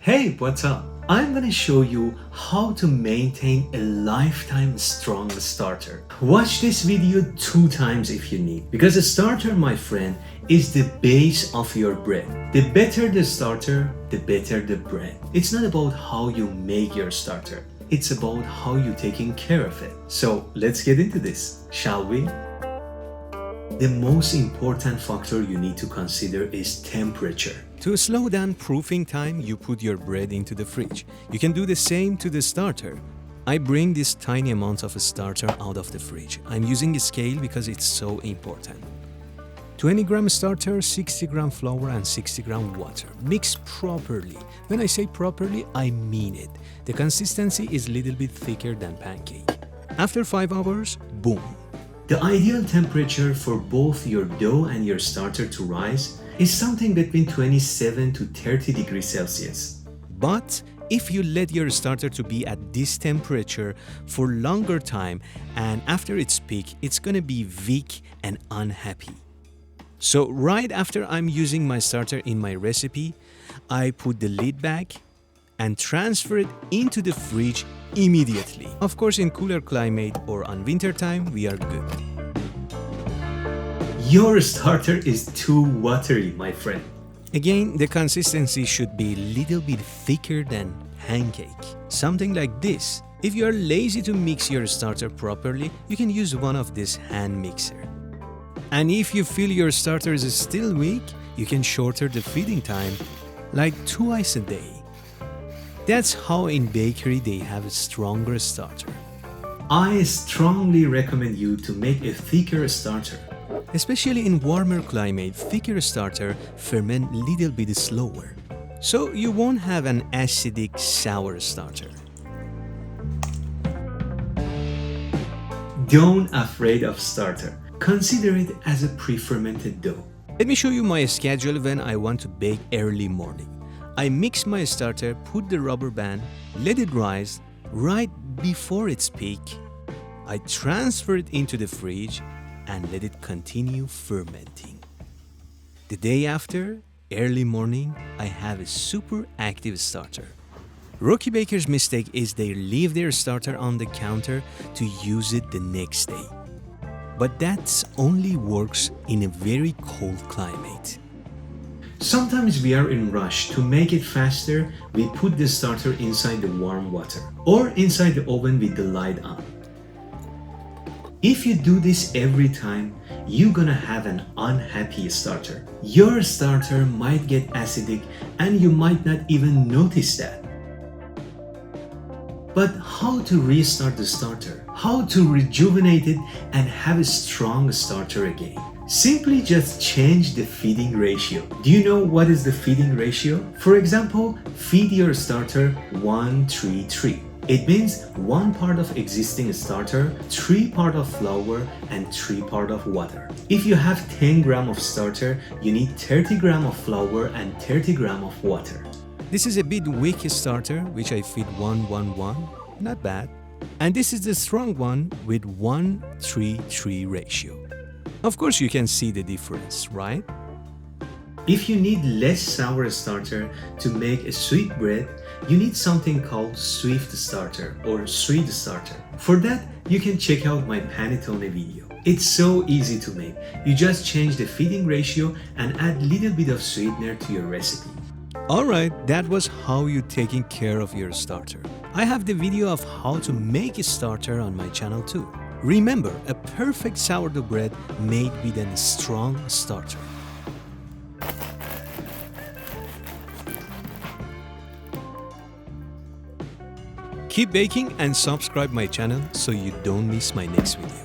Hey, what's up? I'm gonna show you how to maintain a lifetime strong starter. Watch this video 2 times if you need, because a starter, my friend, is the base of your bread. The better the starter, the better the bread. It's not about how you make your starter. It's about how you're taking care of it. So let's get into this, shall we? The most important factor you need to consider is temperature. To slow down proofing time, you put your bread into the fridge. You can do the same to the starter. I bring this tiny amount of a starter out of the fridge. I'm using a scale because it's so important. 20-gram starter, 60-gram flour and 60-gram water. Mix properly. When I say properly, I mean it. The consistency is a little bit thicker than pancake. After 5 hours, boom. The ideal temperature for both your dough and your starter to rise is something between 27 to 30 degrees Celsius. But if you let your starter to be at this temperature for longer time and after its peak, it's gonna be weak and unhappy. So right after I'm using my starter in my recipe, I put the lid back and transfer it into the fridge immediately. Of course, in cooler climate or on winter time, we are good. Your starter is too watery, my friend. Again, the consistency should be a little bit thicker than pancake. Something like this. If you are lazy to mix your starter properly, you can use one of this hand mixer. And if you feel your starter is still weak, you can shorten the feeding time, like twice a day. That's how in bakery they have a stronger starter. I strongly recommend you to make a thicker starter. Especially in warmer climate, thicker starter ferment a little bit slower. So you won't have an acidic, sour starter. Don't afraid of starter. Consider it as a pre-fermented dough. Let me show you my schedule when I want to bake early morning. I mix my starter, put the rubber band, let it rise. Right before its peak, I transfer it into the fridge and let it continue fermenting. The day after, early morning, I have a super active starter. Rookie bakers' mistake is they leave their starter on the counter to use it the next day. But that only works in a very cold climate. Sometimes we are in rush. To make it faster, we put the starter inside the warm water or inside the oven with the light on. If you do this every time, you're gonna have an unhappy starter. Your starter might get acidic and you might not even notice that. But how to restart the starter? How to rejuvenate it and have a strong starter again? Simply just change the feeding ratio. Do you know what is the feeding ratio? For example, feed your starter 1-3-3. It means 1 part of existing starter, 3 part of flour, and 3 part of water. If you have 10 gram of starter, you need 30 gram of flour and 30 gram of water. This is a bit weak starter, which I feed 1-1-1, not bad. And this is the strong one with 1-3-3 ratio. Of course, you can see the difference, right? If you need less sour starter to make a sweet bread, you need something called swift starter or sweet starter. For that, you can check out my panettone video. It's so easy to make. You just change the feeding ratio and add a little bit of sweetener to your recipe. Alright, that was how you're taking care of your starter. I have the video of how to make a starter on my channel too. Remember, a perfect sourdough bread made with a strong starter. Keep baking and subscribe my channel so you don't miss my next video.